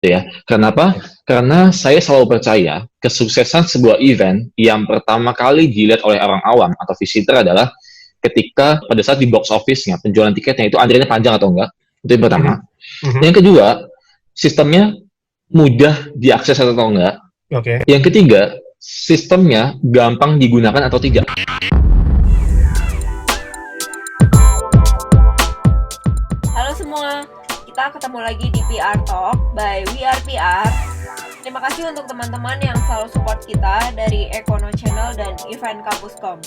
ya. Kenapa? Karena saya selalu percaya kesuksesan sebuah event yang pertama kali dilihat oleh orang awam atau visitor adalah ketika pada saat di box office-nya, penjualan tiketnya itu antriannya panjang atau enggak. Itu yang pertama. Mhm. Mhm. Yang kedua, sistemnya mudah diakses atau enggak. Oke. Yang ketiga, sistemnya gampang digunakan atau tidak. Halo semua, kita ketemu lagi di PR Talk by We Are PR. Terima kasih untuk teman-teman yang selalu support kita dari Ekono Channel dan Event Kampus.com.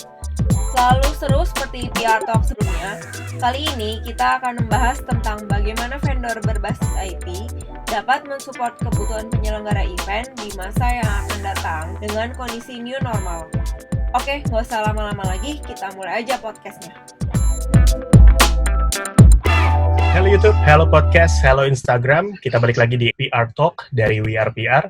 Selalu seru seperti PR Talk sebelumnya. Kali ini kita akan membahas tentang bagaimana vendor berbasis IT dapat mensupport kebutuhan penyelenggara event di masa yang akan datang dengan kondisi new normal. Oke, nggak usah lama-lama lagi, kita mulai aja podcastnya. Halo YouTube, halo podcast, halo Instagram. Kita balik lagi di PR Talk dari We Are PR.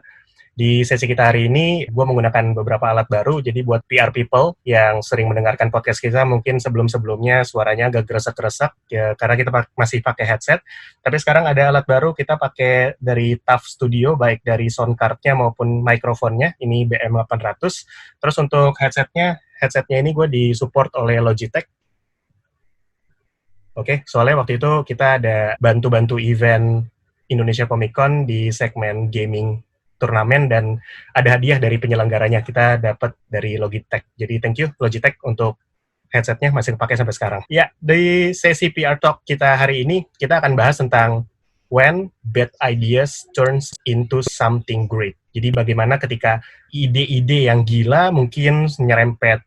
Di sesi kita hari ini, gue menggunakan beberapa alat baru. Jadi buat PR people yang sering mendengarkan podcast kita, mungkin sebelum-sebelumnya suaranya agak geresak-geresak ya, karena kita masih pakai headset. Tapi sekarang ada alat baru, kita pakai dari TUF Studio, baik dari sound card-nya maupun mikrofonnya. Ini BM800. Terus untuk headsetnya ini gue disupport oleh Logitech. Oke, soalnya waktu itu kita ada bantu-bantu event Indonesia Comic Con di segmen gaming turnamen dan ada hadiah dari penyelenggaranya, kita dapat dari Logitech. Jadi thank you Logitech untuk headsetnya, masih pakai sampai sekarang. Ya, di sesi PR Talk kita hari ini, kita akan bahas tentang when bad ideas turns into something great. Jadi bagaimana ketika ide-ide yang gila mungkin nyerempet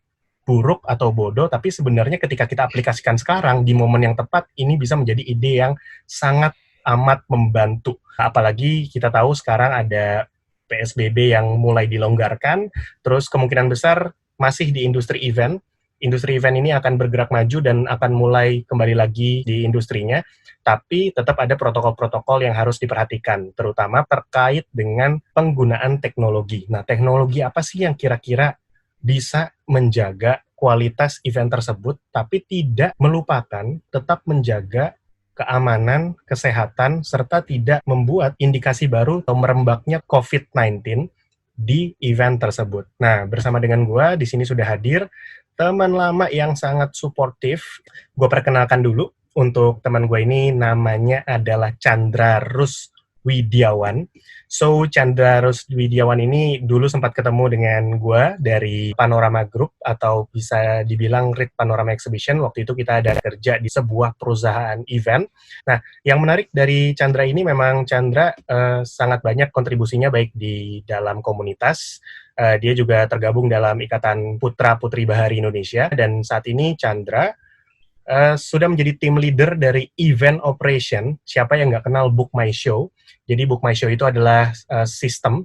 buruk atau bodoh, tapi sebenarnya ketika kita aplikasikan sekarang di momen yang tepat, ini bisa menjadi ide yang sangat amat membantu. Apalagi kita tahu sekarang ada PSBB yang mulai dilonggarkan, terus kemungkinan besar masih di industri event. Industri event ini akan bergerak maju dan akan mulai kembali lagi di industrinya, tapi tetap ada protokol-protokol yang harus diperhatikan, terutama terkait dengan penggunaan teknologi. Nah, teknologi apa sih yang kira-kira bisa menjaga kualitas event tersebut, tapi tidak melupakan tetap menjaga keamanan, kesehatan, serta tidak membuat indikasi baru atau merembaknya COVID-19 di event tersebut. Nah, bersama dengan gue, di sini sudah hadir teman lama yang sangat suportif. Gue perkenalkan dulu, untuk teman gue ini namanya adalah Chandra Ruswidiawan. So, Chandra Ruswidiawan ini dulu sempat ketemu dengan gue dari Panorama Group atau bisa dibilang Read Panorama Exhibition. Waktu itu kita ada kerja di sebuah perusahaan event. Nah, yang menarik dari Chandra ini memang Chandra sangat banyak kontribusinya baik di dalam komunitas. Dia juga tergabung dalam Ikatan Putra Putri Bahari Indonesia dan saat ini Chandra sudah menjadi tim leader dari event operation. Siapa yang nggak kenal Book My Show? Jadi Book My Show itu adalah sistem,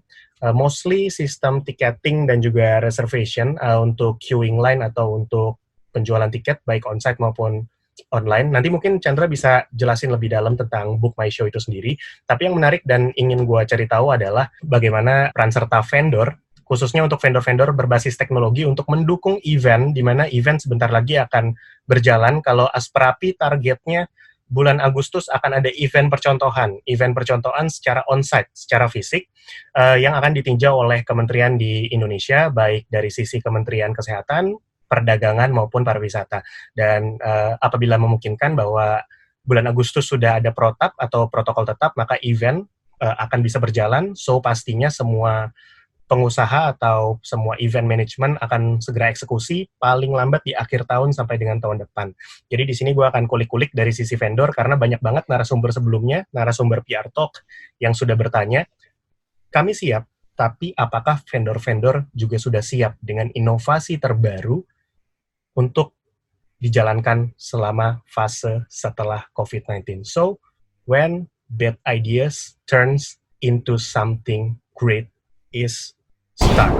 mostly sistem ticketing dan juga reservation untuk queuing line atau untuk penjualan tiket, baik onsite maupun online. Nanti mungkin Chandra bisa jelasin lebih dalam tentang Book My Show itu sendiri. Tapi yang menarik dan ingin gue cari tahu adalah bagaimana peran serta vendor, khususnya untuk vendor-vendor berbasis teknologi untuk mendukung event, di mana event sebentar lagi akan berjalan. Kalau Asprapi targetnya bulan Agustus akan ada event percontohan secara onsite, secara fisik, yang akan ditinjau oleh kementerian di Indonesia, baik dari sisi Kementerian Kesehatan, Perdagangan maupun Pariwisata. Dan apabila memungkinkan bahwa bulan Agustus sudah ada protap atau protokol tetap, maka event akan bisa berjalan, so pastinya semua pengusaha atau semua event management akan segera eksekusi paling lambat di akhir tahun sampai dengan tahun depan. Jadi di sini gue akan kulik-kulik dari sisi vendor karena banyak banget narasumber sebelumnya, narasumber PR Talk yang sudah bertanya, kami siap, tapi apakah vendor-vendor juga sudah siap dengan inovasi terbaru untuk dijalankan selama fase setelah COVID-19. So, when bad ideas turns into something great is start.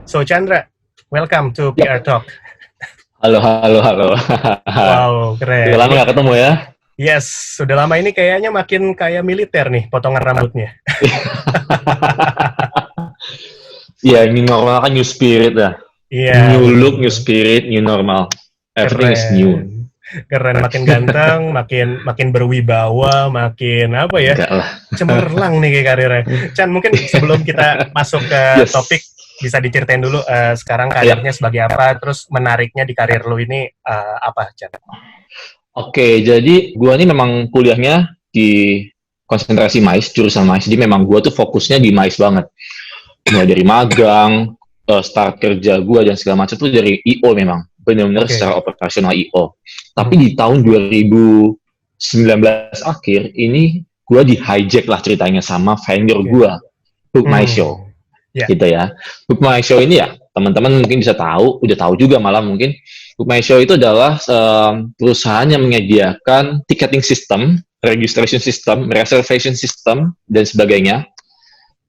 So Chandra, welcome to PR Talk. Halo. Wow, keren. Sudah lama nggak ketemu ya? Yes, sudah lama ini kayaknya makin kayak militer nih potongan rambutnya. Iya, new normal kan new spirit lah. Iya. New look, new spirit, new normal. Everything is new. Keren, makin ganteng, makin makin berwibawa, makin apa ya? Enggak lah. Cemerlang nih kayak karirnya. Chan, mungkin sebelum kita masuk ke Yes. topik, bisa diceritain dulu sekarang Ya. karirnya sebagai apa, terus menariknya di karir lu ini apa, Chan? Oke, jadi gua ini memang kuliahnya di konsentrasi MAIS, jurusan MAIS. Jadi memang gua tuh fokusnya di MAIS banget. Mulai dari magang, start kerja gua dan segala macam tuh dari IO memang. Benar-benar Oke. secara operasional IO. Tapi di tahun 2019 akhir ini gua di hijack lah ceritanya sama vendor Oke. gua, Book My Show. Ya. Gitu ya. Book My Show ini ya, teman-teman mungkin bisa tahu, udah tahu juga malah mungkin. Book My Show itu adalah perusahaan yang menyediakan ticketing system, registration system, reservation system, dan sebagainya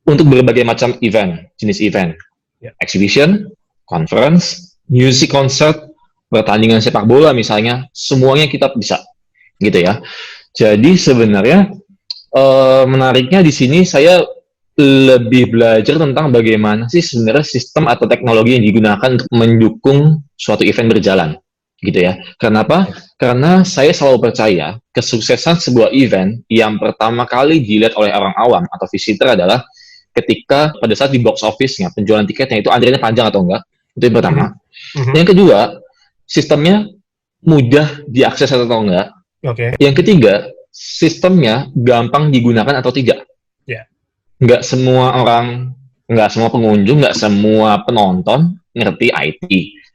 untuk berbagai macam event, jenis event. Ya. Exhibition, conference, music concert, pertandingan sepak bola misalnya, semuanya kita bisa. Gitu ya. Jadi sebenarnya menariknya di sini saya lebih belajar tentang bagaimana sih sebenarnya sistem atau teknologi yang digunakan untuk mendukung suatu event berjalan, gitu ya. Kenapa? Karena saya selalu percaya kesuksesan sebuah event yang pertama kali dilihat oleh orang awam atau visitor adalah ketika pada saat di box office-nya, penjualan tiketnya itu antriannya panjang atau enggak, itu yang pertama. Yang kedua, sistemnya mudah diakses atau enggak. Oke. Yang ketiga, sistemnya gampang digunakan atau tidak. Nggak semua orang, nggak semua pengunjung, nggak semua penonton ngerti IT.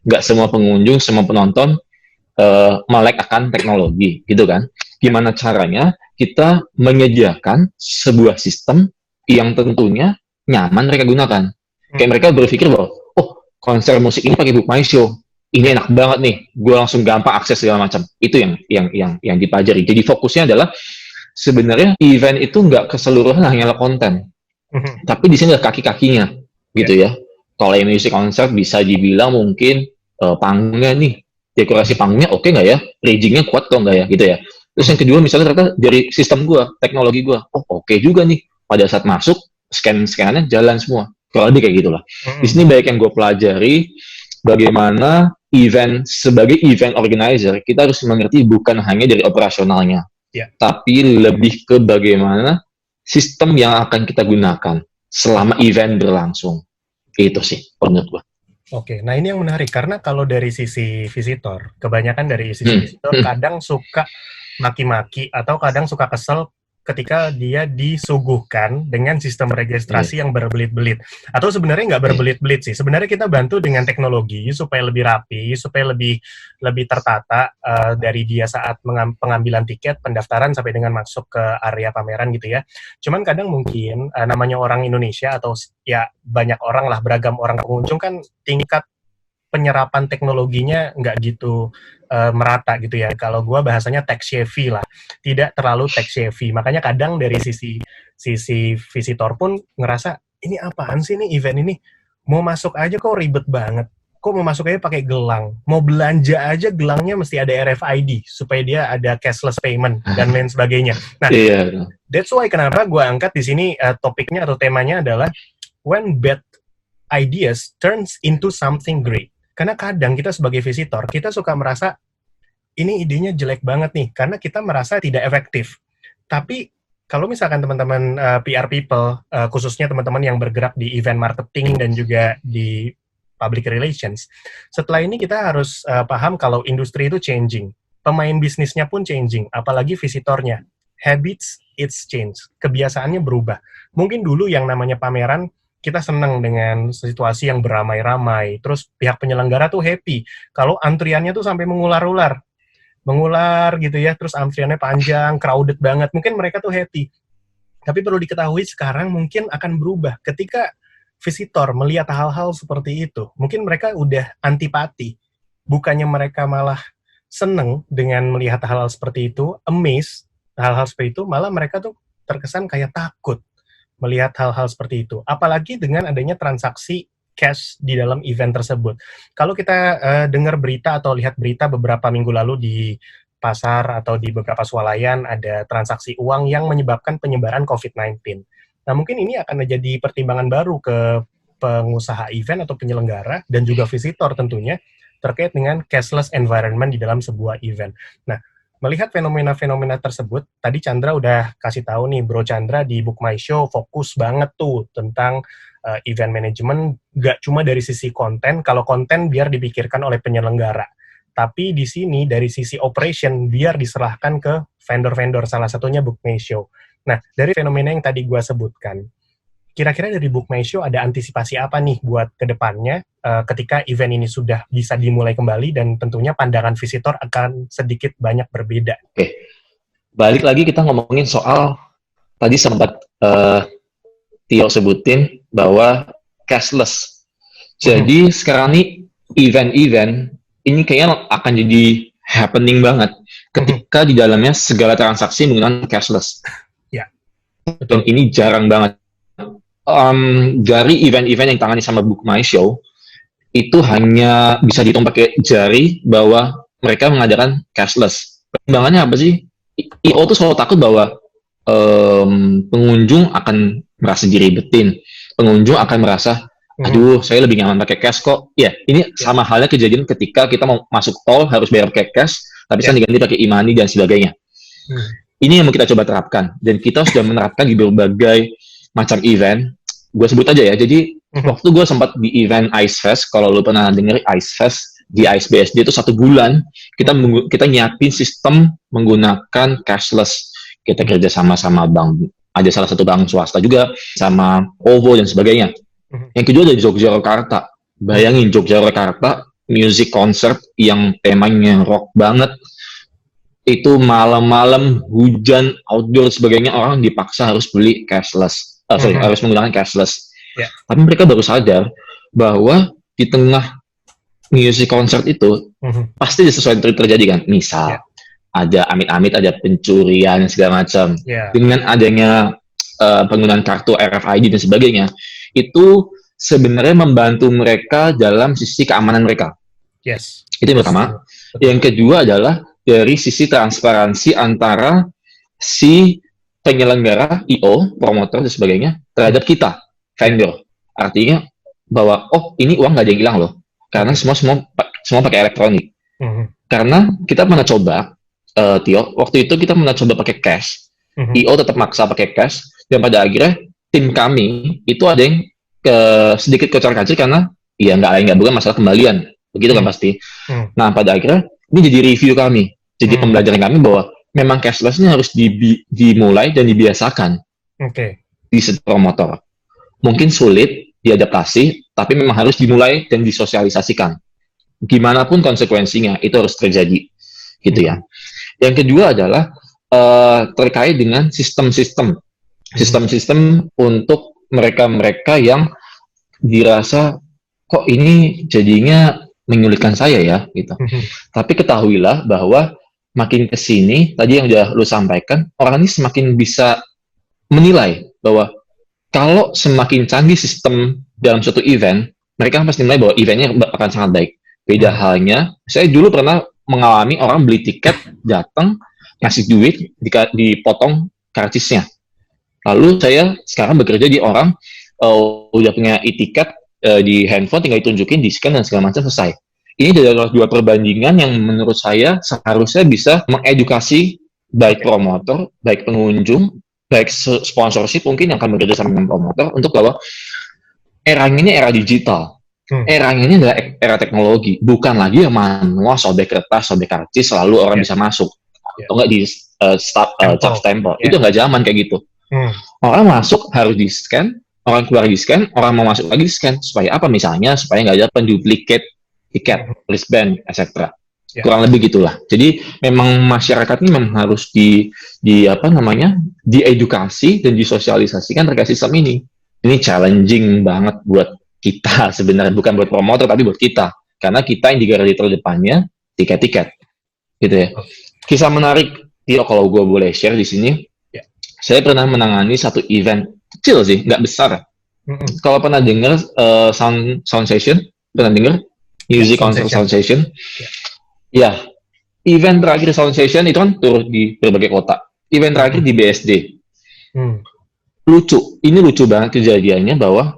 Nggak semua pengunjung, semua penonton melek akan teknologi, gitu kan. Gimana caranya kita menyediakan sebuah sistem yang tentunya nyaman mereka gunakan. Kayak mereka berpikir bahwa, oh, konser musik ini pakai Book My Show. Ini enak banget nih, gue langsung gampang akses segala macam. Itu yang dipelajari. Jadi fokusnya adalah sebenarnya event itu nggak keseluruhan hanyalah konten. Tapi di sini ada kaki-kakinya, gitu ya. Kalau yang music concert bisa dibilang mungkin panggungnya nih, dekorasi panggungnya oke nggak ya, riggingnya kuat atau nggak ya, gitu ya. Terus yang kedua misalnya ternyata dari sistem gua, teknologi gua, oh oke juga nih. Pada saat masuk, scan-scannya jalan semua. Kurang lebih kayak gitulah. Di sini banyak yang gua pelajari bagaimana event sebagai event organizer kita harus mengerti bukan hanya dari operasionalnya, tapi lebih ke bagaimana sistem yang akan kita gunakan selama event berlangsung. Itu sih menurut gua. Oke, nah ini yang menarik karena kalau dari sisi visitor, kebanyakan dari sisi visitor kadang suka maki-maki atau kadang suka kesel ketika dia disuguhkan dengan sistem registrasi yang berbelit-belit. Atau sebenarnya nggak berbelit-belit sih. Sebenarnya kita bantu dengan teknologi supaya lebih rapi, supaya lebih tertata dari dia saat pengambilan tiket, pendaftaran sampai dengan masuk ke area pameran gitu ya. Cuman kadang mungkin namanya orang Indonesia atau ya banyak orang lah, beragam orang pengunjung kan tingkat penyerapan teknologinya nggak gitu merata gitu ya. Kalau gue bahasanya tech savvy lah, tidak terlalu tech savvy. Makanya kadang dari sisi visitor pun ngerasa ini apaan sih nih event ini? Mau masuk aja kok ribet banget. Kok mau masuk aja pakai gelang? Mau belanja aja gelangnya mesti ada RFID supaya dia ada cashless payment dan lain sebagainya. Nah, that's why kenapa gue angkat di sini topiknya atau temanya adalah when bad ideas turns into something great. Karena kadang kita sebagai visitor, kita suka merasa ini idenya jelek banget nih, karena kita merasa tidak efektif. Tapi kalau misalkan teman-teman PR people, khususnya teman-teman yang bergerak di event marketing dan juga di public relations, setelah ini kita harus paham kalau industri itu changing. Pemain bisnisnya pun changing, apalagi visitornya. Habits, it's change. Kebiasaannya berubah. Mungkin dulu yang namanya pameran, kita senang dengan situasi yang beramai-ramai, terus pihak penyelenggara tuh happy kalau antriannya tuh sampai mengular gitu ya, terus antriannya panjang, crowded banget, mungkin mereka tuh happy. Tapi perlu diketahui sekarang mungkin akan berubah ketika visitor melihat hal-hal seperti itu, mungkin mereka udah antipati, bukannya mereka malah seneng dengan melihat hal-hal seperti itu, amazed hal-hal seperti itu, malah mereka tuh terkesan kayak takut melihat hal-hal seperti itu. Apalagi dengan adanya transaksi cash di dalam event tersebut. Kalau kita dengar berita atau lihat berita beberapa minggu lalu di pasar atau di beberapa swalayan ada transaksi uang yang menyebabkan penyebaran COVID-19. Nah, mungkin ini akan menjadi pertimbangan baru ke pengusaha event atau penyelenggara dan juga visitor tentunya terkait dengan cashless environment di dalam sebuah event. Nah, melihat fenomena-fenomena tersebut, tadi Chandra udah kasih tahu nih, Bro Chandra di Book My Show fokus banget tuh tentang event management, gak cuma dari sisi konten, kalau konten biar dipikirkan oleh penyelenggara. Tapi di sini dari sisi operation biar diserahkan ke vendor-vendor, salah satunya Book My Show. Nah, dari fenomena yang tadi gue sebutkan, kira-kira dari Book My Show ada antisipasi apa nih buat kedepannya ketika event ini sudah bisa dimulai kembali dan tentunya pandangan visitor akan sedikit banyak berbeda. Oke, balik lagi kita ngomongin soal tadi sempat Tio sebutin bahwa cashless. Jadi sekarang nih event-event ini kayaknya akan jadi happening banget ketika di dalamnya segala transaksi menggunakan cashless. Ya. Dan ini jarang banget. Dari event-event yang tangani sama Book My Show itu hanya bisa dihitung pakai jari bahwa mereka mengadakan cashless. Pertimbangannya apa sih? IO tuh selalu takut bahwa pengunjung akan merasa diribetin, pengunjung akan merasa aduh, saya lebih nyaman pakai cash kok. Ya, ini sama halnya kejadian ketika kita mau masuk tol harus bayar pakai cash, tapi sekarang diganti pakai e-money dan sebagainya. Ini yang mau kita coba terapkan, dan kita sudah menerapkan di berbagai macam event. Gue sebut aja ya. Jadi waktu gue sempat di event Ice Fest, kalau lo pernah denger Ice Fest di Ice BSD itu 1 bulan kita nyiapin sistem menggunakan cashless. Kita kerja sama bank, ada salah satu bank swasta juga, sama OVO dan sebagainya. Yang kedua ada Yogyakarta. Bayangin Yogyakarta music concert yang temanya rock banget. Itu malam-malam hujan, outdoor sebagainya, orang dipaksa harus beli cashless. Harus menggunakan cashless. Tapi mereka baru sadar bahwa di tengah music concert itu pasti ada sesuatu yang terjadi kan. Misal ada amit-amit ada pencurian segala macam. Dengan adanya penggunaan kartu RFID dan sebagainya, itu sebenarnya membantu mereka dalam sisi keamanan mereka. Itu yang pertama. Yang kedua adalah dari sisi transparansi antara si penyelenggara, IO, promotor dan sebagainya terhadap kita, vendor. Artinya bahwa ini uang nggak ada yang hilang loh, karena semua pakai elektronik. Karena kita pernah coba, Tio, waktu itu kita pernah coba pakai cash. IO tetap maksa pakai cash, dan pada akhirnya tim kami itu ada yang sedikit kocar-kacir karena nggak bukan masalah kembalian, begitu kan pasti. Nah, pada akhirnya ini jadi review kami, jadi pembelajaran kami bahwa memang cashless-nya harus dimulai dan dibiasakan di promotor. Mungkin sulit diadaptasi, tapi memang harus dimulai dan disosialisasikan. Gimana pun konsekuensinya itu harus terjadi, gitu ya. Yang kedua adalah terkait dengan sistem-sistem untuk mereka-mereka yang dirasa kok ini jadinya menyulitkan saya ya, gitu. Tapi ketahuilah bahwa makin kesini, tadi yang udah lu sampaikan, orang ini semakin bisa menilai bahwa kalau semakin canggih sistem dalam suatu event, mereka pasti menilai bahwa eventnya akan sangat baik. Beda halnya, saya dulu pernah mengalami orang beli tiket, datang, ngasih duit, dipotong karcisnya. Lalu saya sekarang bekerja di orang udah punya e-tiket di handphone, tinggal ditunjukin, di-scan dan segala macam, selesai. Ini adalah dua perbandingan yang menurut saya seharusnya bisa mengedukasi baik promotor, baik pengunjung, baik sponsorship mungkin yang akan bekerja sama dengan promotor untuk bahwa eranya ini era digital. Eranya ini adalah era teknologi, bukan lagi yang manual, sobek kertas, sobek karcis, selalu orang bisa masuk. Atau enggak di cap stempel. Itu nggak zaman kayak gitu. Orang masuk harus di-scan, orang keluar di-scan, orang mau masuk lagi di-scan. Supaya apa misalnya? Supaya nggak ada penduplikat tiket, wristband, etc. Kurang lebih gitulah. Jadi memang masyarakat ini memang harus diedukasi dan disosialisasikan terkait sistem ini. Ini challenging banget buat kita sebenarnya, bukan buat promotor tapi buat kita. Karena kita yang di garda terdepannya tiket-tiket. Gitu ya. Kisah menarik, Tio, kalau gue boleh share di sini. Saya pernah menangani satu event kecil sih, nggak besar. Kalau pernah dengar sound session, pernah dengar? Music concert sound session. Ya, event terakhir sound session itu kan turun di berbagai kota. Event terakhir di BSD. Lucu, ini lucu banget kejadiannya bahwa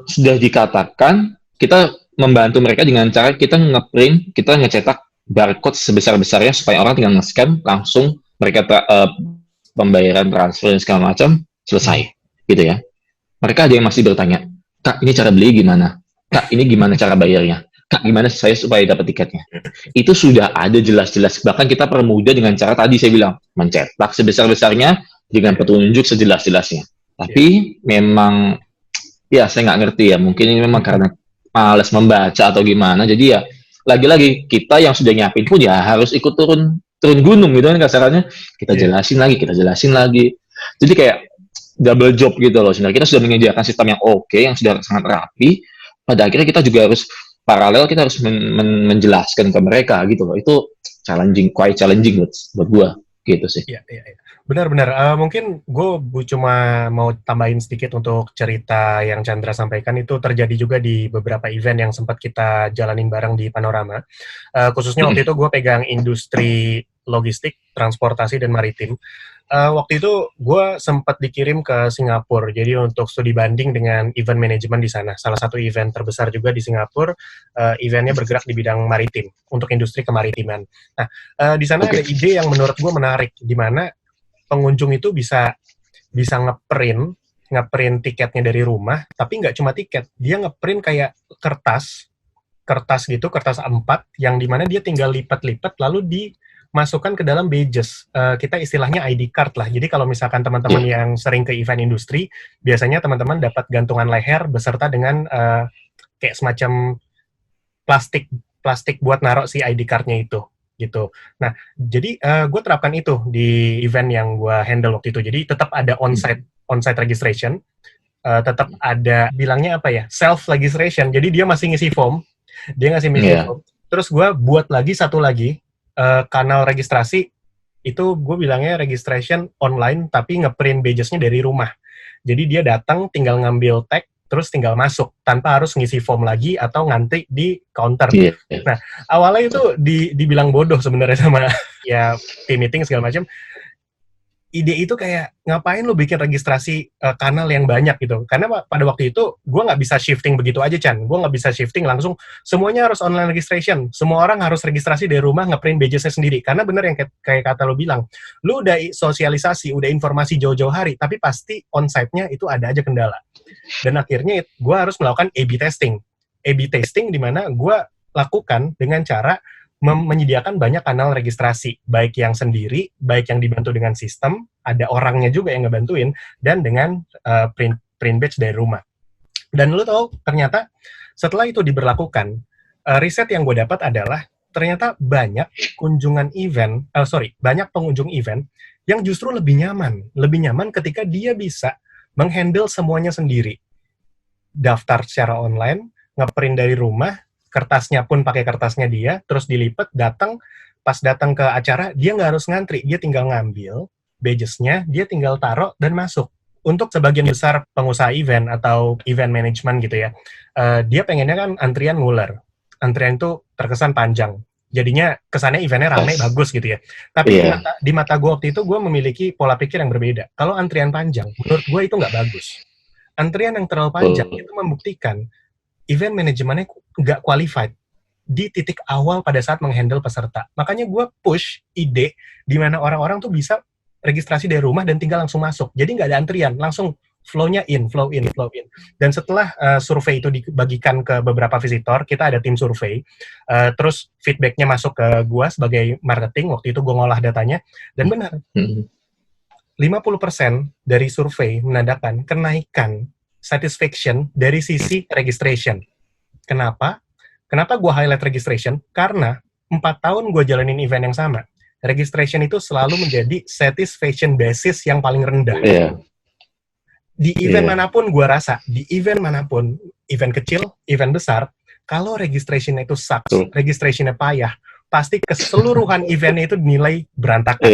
sudah dikatakan kita membantu mereka dengan cara kita ngeprint, kita ngecetak barcode sebesar-besarnya supaya orang tinggal nge-scan langsung mereka pembayaran transfer dan segala macam selesai gitu ya. Mereka ada yang masih bertanya, Kak ini cara beli gimana? Kak ini gimana cara bayarnya? Kak gimana saya supaya dapat tiketnya? Itu sudah ada jelas-jelas. Bahkan kita permudah dengan cara tadi saya bilang mencetak sebesar-besarnya dengan petunjuk sejelas-jelasnya. Tapi memang ya saya nggak ngerti ya. Mungkin ini memang karena malas membaca atau gimana. Jadi ya lagi-lagi kita yang sudah nyiapin pun ya harus ikut turun gunung gitu kan kasarannya. Kita jelasin lagi. Jadi kayak double job gitu loh. Sebenarnya kita sudah menyediakan sistem yang oke, yang sudah sangat rapi. Pada akhirnya kita juga harus paralel, kita harus menjelaskan ke mereka gitu loh. Itu quite challenging buat gua gitu sih. Iya. Benar-benar. Mungkin gue cuma mau tambahin sedikit untuk cerita yang Chandra sampaikan itu terjadi juga di beberapa event yang sempat kita jalanin bareng di Panorama. Khususnya waktu itu gue pegang industri logistik, transportasi, dan maritim. Waktu itu gue sempat dikirim ke Singapura, jadi untuk studi banding dengan event manajemen di sana. Salah satu event terbesar juga di Singapura, eventnya bergerak di bidang maritim, untuk industri kemaritiman. Nah, di sana ada ide yang menurut gue menarik, di mana pengunjung itu bisa ngeprint tiketnya dari rumah, tapi nggak cuma tiket, dia ngeprint kayak kertas gitu, kertas A4, yang dimana dia tinggal lipat-lipat lalu dimasukkan ke dalam badges. Kita istilahnya ID card lah. Jadi kalau misalkan teman-teman yang sering ke event industri, biasanya teman-teman dapat gantungan leher beserta dengan kayak semacam plastik buat naruh si ID card-nya itu. Gitu. Nah, jadi gue terapkan itu di event yang gue handle waktu itu. Jadi tetap ada on-site registration, tetap ada bilangnya apa ya, self registration. Jadi dia masih ngisi form, form. Terus gue buat satu lagi kanal registrasi itu gue bilangnya registration online, tapi ngeprint badges-nya dari rumah. Jadi dia datang tinggal ngambil tag, terus tinggal masuk tanpa harus ngisi form lagi atau ngantri di counter. Nah, awalnya itu dibilang bodoh sebenarnya sama ya team meeting segala macam. Ide itu kayak ngapain lu bikin registrasi kanal yang banyak gitu. Karena pada waktu itu gue nggak bisa shifting begitu aja, Chan. Gue nggak bisa shifting langsung semuanya harus online registration. Semua orang harus registrasi dari rumah, ngeprint badges-nya sendiri. Karena bener yang kayak kata lu bilang, lu udah sosialisasi, udah informasi jauh-jauh hari, tapi pasti on-site-nya itu ada aja kendala. Dan akhirnya gue harus melakukan A/B testing. A/B testing di mana gue lakukan dengan cara menyediakan banyak kanal registrasi, baik yang sendiri, baik yang dibantu dengan sistem, ada orangnya juga yang ngebantuin, dan dengan print badge dari rumah. Dan lu tahu, ternyata setelah itu diberlakukan, riset yang gue dapat adalah ternyata banyak pengunjung event yang justru lebih nyaman ketika dia bisa menghandle semuanya sendiri. Daftar secara online, ngeprint dari rumah, kertasnya pun pakai kertasnya dia, terus dilipat, pas datang ke acara, dia nggak harus ngantri, dia tinggal ngambil badges-nya, dia tinggal taruh dan masuk. Untuk sebagian besar pengusaha event atau event management gitu ya, dia pengennya kan antrian nguler. Antrian itu terkesan panjang. Jadinya kesannya eventnya ramai, bagus gitu ya. Tapi di mata gue waktu itu, gue memiliki pola pikir yang berbeda. Kalau antrian panjang, menurut gue itu nggak bagus. Antrian yang terlalu panjang itu membuktikan event manajemennya nggak qualified di titik awal pada saat menghandle peserta. Makanya gue push ide di mana orang-orang tuh bisa registrasi dari rumah dan tinggal langsung masuk. Jadi nggak ada antrian, langsung flow-nya flow in. Dan setelah survei itu dibagikan ke beberapa visitor, kita ada tim survei, terus feedback-nya masuk ke gue sebagai marketing, waktu itu gue ngolah datanya, dan benar, 50% dari survei menandakan kenaikan satisfaction dari sisi registration. Kenapa? Kenapa gue highlight registration? Karena 4 tahun gue jalanin event yang sama, registration itu selalu menjadi satisfaction basis yang paling rendah. Di event manapun gue rasa, di event manapun, event kecil, event besar, kalau registration itu sucks, registrationnya payah, pasti keseluruhan eventnya itu dinilai berantakan.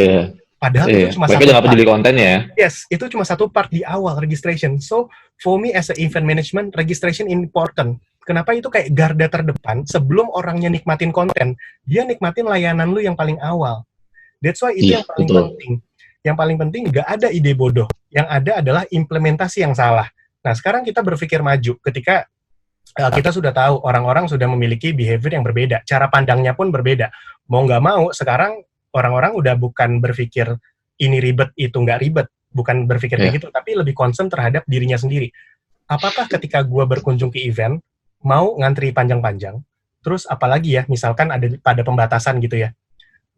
Padahal itu cuma mereka satu jangan peduli konten ya. Yes, itu cuma satu part di awal registration. So, for me as a event management, registration important. Kenapa itu kayak garda terdepan sebelum orangnya nikmatin konten, dia nikmatin layanan lu yang paling awal. That's why itu yang paling penting. Yang paling penting nggak ada ide bodoh. Yang ada adalah implementasi yang salah. Nah, sekarang kita berpikir maju ketika kita sudah tahu orang-orang sudah memiliki behavior yang berbeda, cara pandangnya pun berbeda. Mau nggak mau, sekarang orang-orang udah bukan berpikir ini ribet, itu nggak ribet. Bukan berpikir kayak gitu, tapi lebih concern terhadap dirinya sendiri. Apakah ketika gue berkunjung ke event, mau ngantri panjang-panjang, terus apalagi ya, misalkan ada pada pembatasan gitu ya,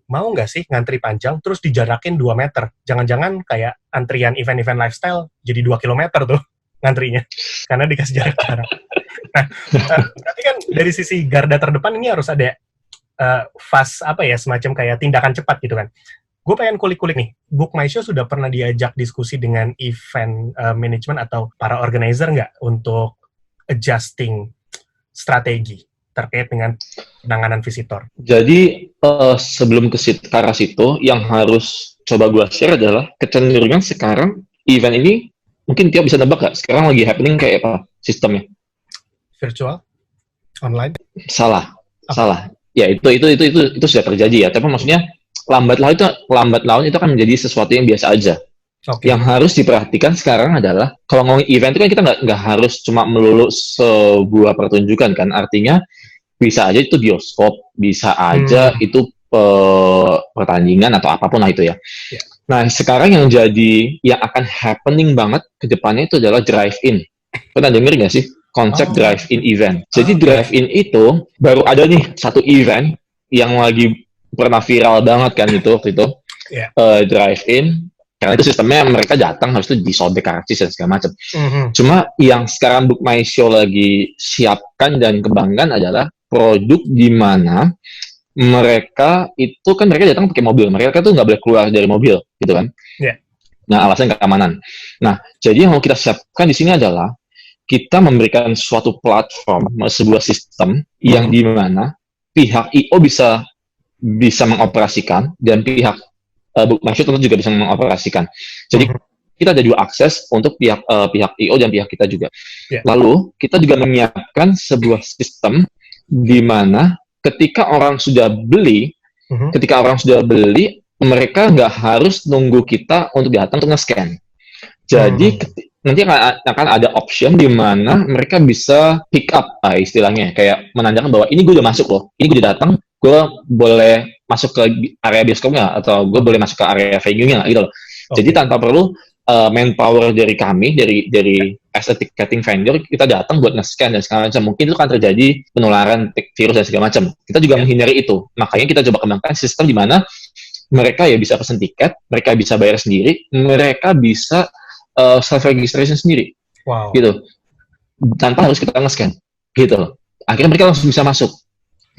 mau nggak sih ngantri panjang, terus dijarakin 2 meter? Jangan-jangan kayak antrian event-event lifestyle, jadi 2 kilometer tuh ngantrinya, karena dikasih jarak-jarak. Nah, berarti kan dari sisi garda terdepan ini harus ada fast, semacam kayak tindakan cepat gitu kan. Gue pengen kulik-kulik nih, Book My Show sudah pernah diajak diskusi dengan event management atau para organizer nggak untuk adjusting strategi terkait dengan penanganan visitor? Jadi sebelum ke arah situ, yang harus coba gue share adalah kecenderungan sekarang event ini, mungkin Tio bisa nebak gak? Sekarang lagi happening kayak apa sistemnya? Virtual? Online? Salah. Ya itu sudah terjadi ya. Tapi maksudnya lambat laun itu akan menjadi sesuatu yang biasa aja. Okay. Yang harus diperhatikan sekarang adalah kalau ngomongin event itu kan kita nggak harus cuma melulu sebuah pertunjukan kan. Artinya bisa aja itu bioskop, bisa aja itu pertandingan atau apapun lah itu ya. Yeah. Nah sekarang yang akan happening banget ke depannya itu adalah drive-in. Pernah denger nggak sih konsep drive-in event? Jadi drive-in itu baru ada nih satu event yang lagi pernah viral banget kan itu yeah. Drive-in. Karena itu sistemnya mereka datang habis itu disobek karcis dan segala macam. Cuma yang sekarang Book My Show lagi siapkan dan kembangkan adalah produk di mana mereka datang pakai mobil. Mereka tuh nggak boleh keluar dari mobil, gitu kan? Yeah. Nah, alasan keamanan. Nah, jadi yang mau kita siapkan di sini adalah kita memberikan suatu platform, sebuah sistem yang di mana pihak I.O. bisa mengoperasikan dan pihak Book My Show tentu juga bisa mengoperasikan. Jadi kita ada 2 akses untuk pihak I.O. dan pihak kita juga. Yeah. Lalu kita juga menyiapkan sebuah sistem di mana ketika orang sudah beli, mereka nggak harus nunggu kita untuk datang untuk nge-scan. Jadi nanti akan ada option di mana mereka bisa pick up istilahnya, kayak menandakan bahwa ini gue udah masuk loh, ini gue udah datang, gue boleh masuk ke area bioskopnya atau gue boleh masuk ke area venue-nya gitu loh. Okay. Jadi tanpa perlu manpower dari kami, dari as a ticketing vendor, kita datang buat nge-scan dan segala macam. Mungkin itu kan terjadi penularan virus dan segala macam. Kita juga menghindari itu. Makanya kita coba kembangkan sistem di mana mereka ya bisa pesen tiket, mereka bisa bayar sendiri, mereka bisa self-registration sendiri. Wow. Gitu. Tanpa harus kita nge-scan. Gitu loh. Akhirnya mereka langsung bisa masuk.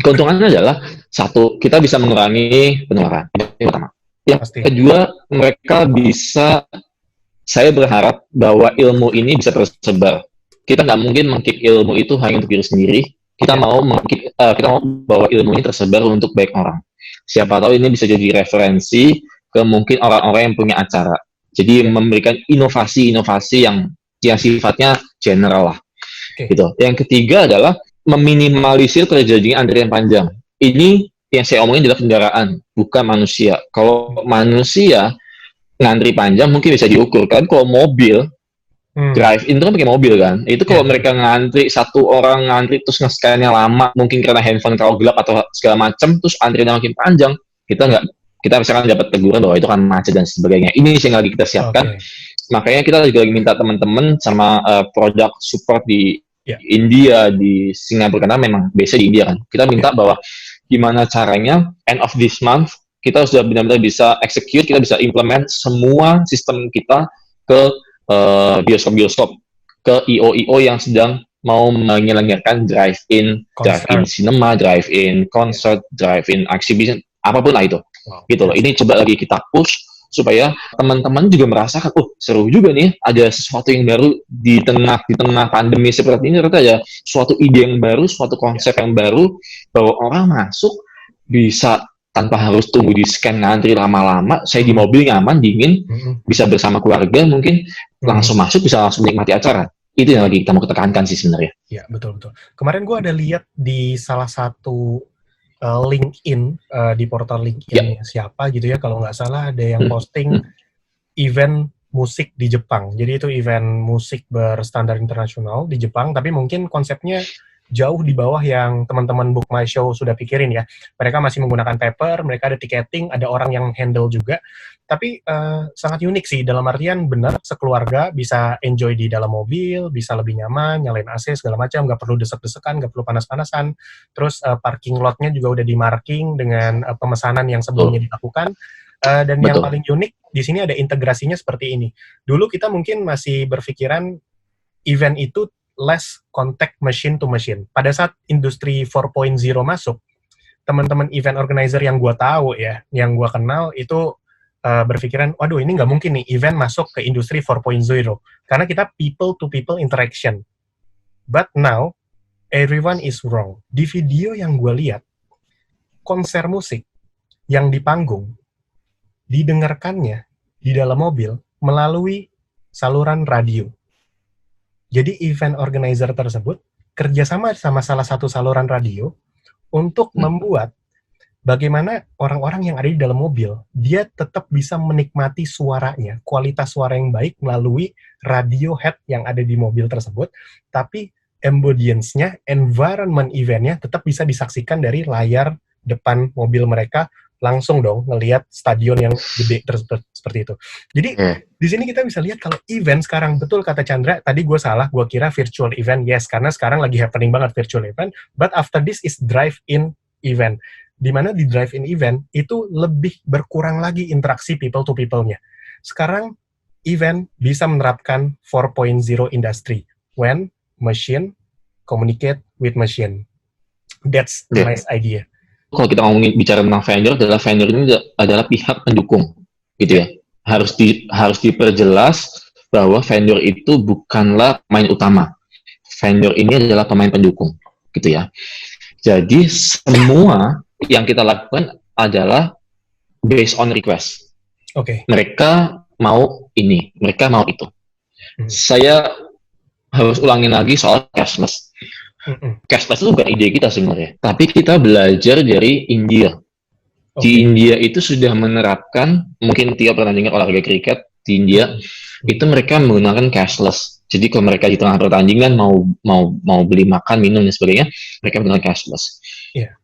Keuntungannya adalah, 1, kita bisa mengurangi penularan. Yang pertama. Yang kedua, mereka bisa, saya berharap bahwa ilmu ini bisa tersebar. Kita nggak mungkin mengkeep ilmu itu hanya untuk diri sendiri. Kita mau bahwa ilmu ini tersebar untuk banyak orang. Siapa tahu ini bisa jadi referensi ke mungkin orang-orang yang punya acara. Jadi memberikan inovasi-inovasi yang sifatnya general lah. Gitu. Yang ketiga adalah meminimalisir terjadinya antrian panjang. Ini yang saya omongin adalah kendaraan, bukan manusia. Kalau manusia ngantri panjang mungkin bisa diukur kan. Kalau mobil drive-in itu kan pakai mobil kan. Itu kalau mereka ngantri, satu orang ngantri terus nge-scan-nya lama, mungkin karena handphone kalau gelap atau segala macam, terus antriannya makin panjang, kita misalkan dapat teguran bahwa itu kan macet dan sebagainya. Ini yang lagi kita siapkan. Makanya kita juga lagi minta teman-teman sama produk support di India, di Singapura, karena memang biasa di India kan. Kita minta bahwa gimana caranya end of this month kita sudah benar-benar bisa execute, kita bisa implement semua sistem kita ke bioskop-bioskop, ke I.O. yang sedang mau menyelenggarakan drive-in cinema, drive-in concert, drive-in exhibition, apapun lah itu. Gitu loh. Ini coba lagi kita push supaya teman-teman juga merasakan, seru juga nih, ada sesuatu yang baru di tengah pandemi seperti ini. Ternyata ada suatu ide yang baru, suatu konsep yang baru, bahwa orang masuk bisa tanpa harus tunggu di scan ngantri lama-lama. Saya di mobil nyaman, dingin, bisa bersama keluarga, mungkin langsung masuk, bisa langsung menikmati acara. Itu yang lagi kita mau tekankan sih sebenarnya. Iya, betul-betul. Kemarin gue ada lihat di salah satu LinkedIn, di portal LinkedIn siapa gitu ya, kalau nggak salah ada yang posting event musik di Jepang. Jadi itu event musik berstandar internasional di Jepang, tapi mungkin konsepnya jauh di bawah yang teman-teman Book My Show sudah pikirin ya. Mereka masih menggunakan paper, mereka ada tiketing, ada orang yang handle juga. Tapi sangat unik sih, dalam artian benar sekeluarga bisa enjoy di dalam mobil, bisa lebih nyaman, nyalain AC segala macam, nggak perlu desek-desekan, nggak perlu panas-panasan. Terus parking lotnya juga udah di marking dengan pemesanan yang sebelumnya dilakukan. Dan yang paling unik di sini ada integrasinya seperti ini. Dulu kita mungkin masih berpikiran event itu less contact machine to machine. Pada saat industri 4.0 masuk, teman-teman event organizer yang gue tahu ya, yang gue kenal itu berpikiran, waduh ini nggak mungkin nih event masuk ke industri 4.0 karena kita people to people interaction. But now everyone is wrong. Di video yang gue lihat, konser musik yang di panggung didengarkannya di dalam mobil melalui saluran radio. Jadi event organizer tersebut kerjasama sama salah satu saluran radio untuk membuat bagaimana orang-orang yang ada di dalam mobil, dia tetap bisa menikmati suaranya, kualitas suara yang baik melalui radio head yang ada di mobil tersebut, tapi ambience-nya, environment event-nya tetap bisa disaksikan dari layar depan mobil mereka, langsung dong ngelihat stadion yang gede seperti itu. Jadi di sini kita bisa lihat kalau event sekarang, betul kata Chandra, tadi gue salah, gue kira virtual event, yes, karena sekarang lagi happening banget virtual event, but after this is drive-in event. Dimana di drive-in event itu lebih berkurang lagi interaksi people to people-nya. Sekarang event bisa menerapkan 4.0 industry, when machine communicate with machine. That's a nice idea. Kalau kita ngomongin bicara tentang vendor, vendor ini adalah pihak pendukung, gitu ya. Harus diperjelas bahwa vendor itu bukanlah pemain utama. Vendor ini adalah pemain pendukung, gitu ya. Jadi semua yang kita lakukan adalah based on request. Oke. Mereka mau ini, mereka mau itu. Saya harus ulangin lagi soal cashless. Cashless itu bukan ide kita sebenarnya, tapi kita belajar dari India. Di India itu sudah menerapkan, mungkin tiap pertandingan olahraga kriket di India itu mereka menggunakan cashless. Jadi kalau mereka di tengah pertandingan mau beli makan, minum dan sebagainya, mereka menggunakan cashless. Yeah.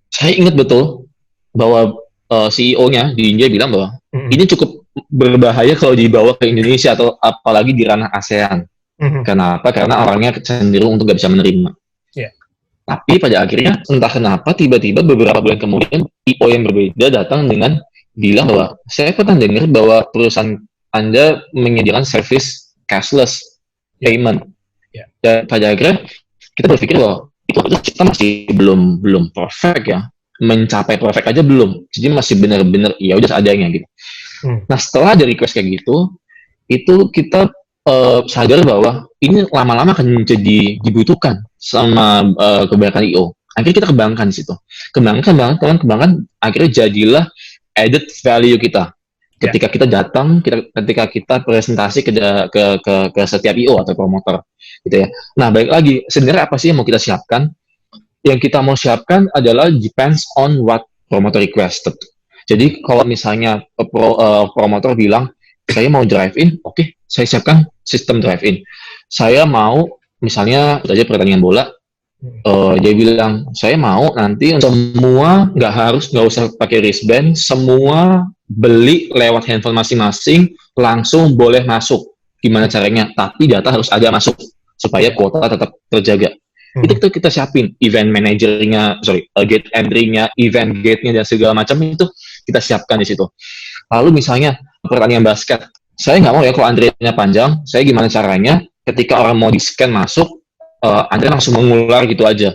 Saya ingat betul bahwa CEO-nya di India bilang bahwa ini cukup berbahaya kalau dibawa ke Indonesia atau apalagi di ranah ASEAN. Kenapa? Karena orangnya cenderung untuk nggak bisa menerima. Yeah. Tapi pada akhirnya entah kenapa tiba-tiba beberapa bulan kemudian CEO yang berbeda datang dengan bilang bahwa saya pernah dengar bahwa perusahaan Anda menyediakan service cashless payment. Yeah. Dan pada akhirnya kita berpikir bahwa itu kita masih belum perfect ya, mencapai perfect aja belum. Jadi masih benar-benar ya udah seadanya gitu. Nah setelah ada request kayak gitu, itu kita sadar bahwa ini lama-lama akan jadi dibutuhkan sama kebanyakan IO. Akhirnya kita kembangkan di situ. Kembangkan, akhirnya jadilah added value kita. Ketika kita datang, ketika kita presentasi ke setiap IO atau promotor, gitu ya. Nah, balik lagi, sebenarnya apa sih yang mau kita siapkan? Yang kita mau siapkan adalah depends on what promoter requested. Jadi kalau misalnya promotor bilang saya mau drive-in, oke, saya siapkan sistem drive-in. Saya mau, misalnya, saja pertandingan bola, dia bilang, saya mau nanti semua, nggak usah pakai wristband, semua beli lewat handphone masing-masing, langsung boleh masuk. Gimana caranya? Tapi data harus ada masuk, supaya kuota tetap terjaga. Itu kita siapin, event manajernya, gate entry-nya, event gate-nya, dan segala macam itu kita siapkan di situ. Lalu misalnya pertandingan basket, saya nggak mau ya kalau antriannya panjang, saya gimana caranya ketika orang mau di-scan masuk, antrian langsung mengular gitu aja.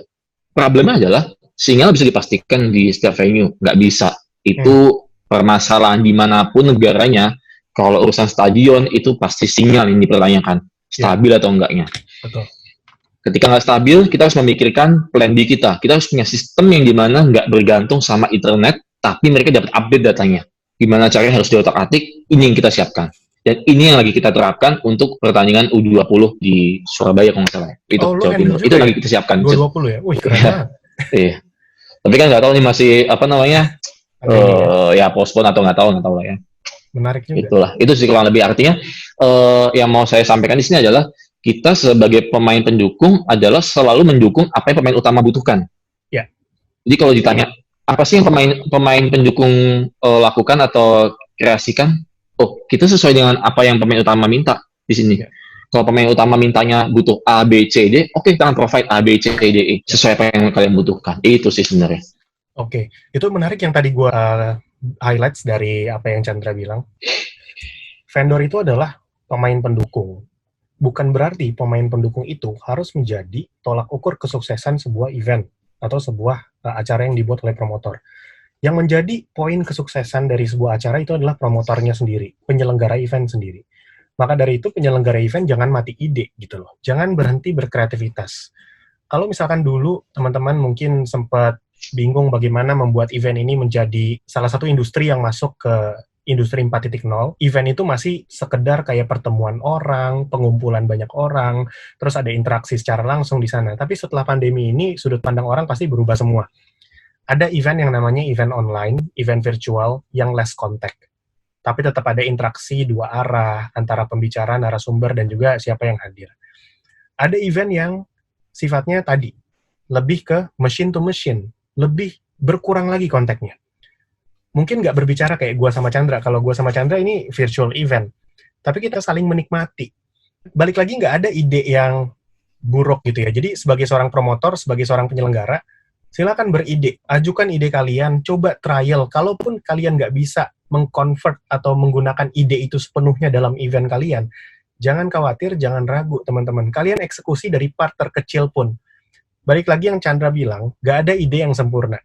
Problemnya adalah sinyal bisa dipastikan di setiap venue, nggak bisa. Itu permasalahan dimanapun negaranya, kalau urusan stadion itu pasti sinyal yang dipertanyakan, stabil atau enggaknya. Betul. Ketika nggak stabil, kita harus memikirkan plan B kita. Kita harus punya sistem yang dimana nggak bergantung sama internet, tapi mereka dapat update datanya. Gimana caranya harus diotak-atik, ini yang kita siapkan. Dan ini yang lagi kita terapkan untuk pertandingan U20 di Surabaya kalau nggak salah. Itu Jawa Timur. Itu lagi kita siapkan. U20 ya? Wih, keren banget. Iya. Tapi kan nggak tahu nih masih, ya, postpone atau nggak tahu lah ya. Menarik juga. Itulah, itu sih kurang lebih artinya yang mau saya sampaikan di sini adalah kita sebagai pemain pendukung adalah selalu mendukung apa yang pemain utama butuhkan. Ya. Jadi kalau ditanya apa sih yang pemain pendukung lakukan atau kreasikan? Oh, kita sesuai dengan apa yang pemain utama minta di sini. Ya. Kalau pemain utama mintanya butuh A, B, C, D, oke, kita akan provide A, B, C, D, E sesuai apa yang kalian butuhkan. Itu sih sebenarnya. Oke, itu menarik yang tadi gue highlights dari apa yang Chandra bilang. Vendor itu adalah pemain pendukung. Bukan berarti pemain pendukung itu harus menjadi tolak ukur kesuksesan sebuah event atau sebuah acara yang dibuat oleh promotor. Yang menjadi poin kesuksesan dari sebuah acara itu adalah promotornya sendiri, penyelenggara event sendiri. Maka dari itu penyelenggara event jangan mati ide gitu loh. Jangan berhenti berkreativitas. Kalau misalkan dulu teman-teman mungkin sempat bingung bagaimana membuat event ini menjadi salah satu industri yang masuk ke industri 4.0, event itu masih sekedar kayak pertemuan orang, pengumpulan banyak orang, terus ada interaksi secara langsung di sana. Tapi setelah pandemi ini, sudut pandang orang pasti berubah semua. Ada event yang namanya event online, event virtual, yang less contact. Tapi tetap ada interaksi dua arah, antara pembicara, narasumber, dan juga siapa yang hadir. Ada event yang sifatnya tadi, lebih ke machine to machine, lebih berkurang lagi kontaknya. Mungkin nggak berbicara kayak gue sama Chandra. Kalau gue sama Chandra ini virtual event. Tapi kita saling menikmati. Balik lagi nggak ada ide yang buruk gitu ya. Jadi sebagai seorang promotor, sebagai seorang penyelenggara, silakan beride. Ajukan ide kalian, coba trial. Kalaupun kalian nggak bisa mengconvert atau menggunakan ide itu sepenuhnya dalam event kalian, jangan khawatir, jangan ragu teman-teman. Kalian eksekusi dari part terkecil pun. Balik lagi yang Chandra bilang, nggak ada ide yang sempurna.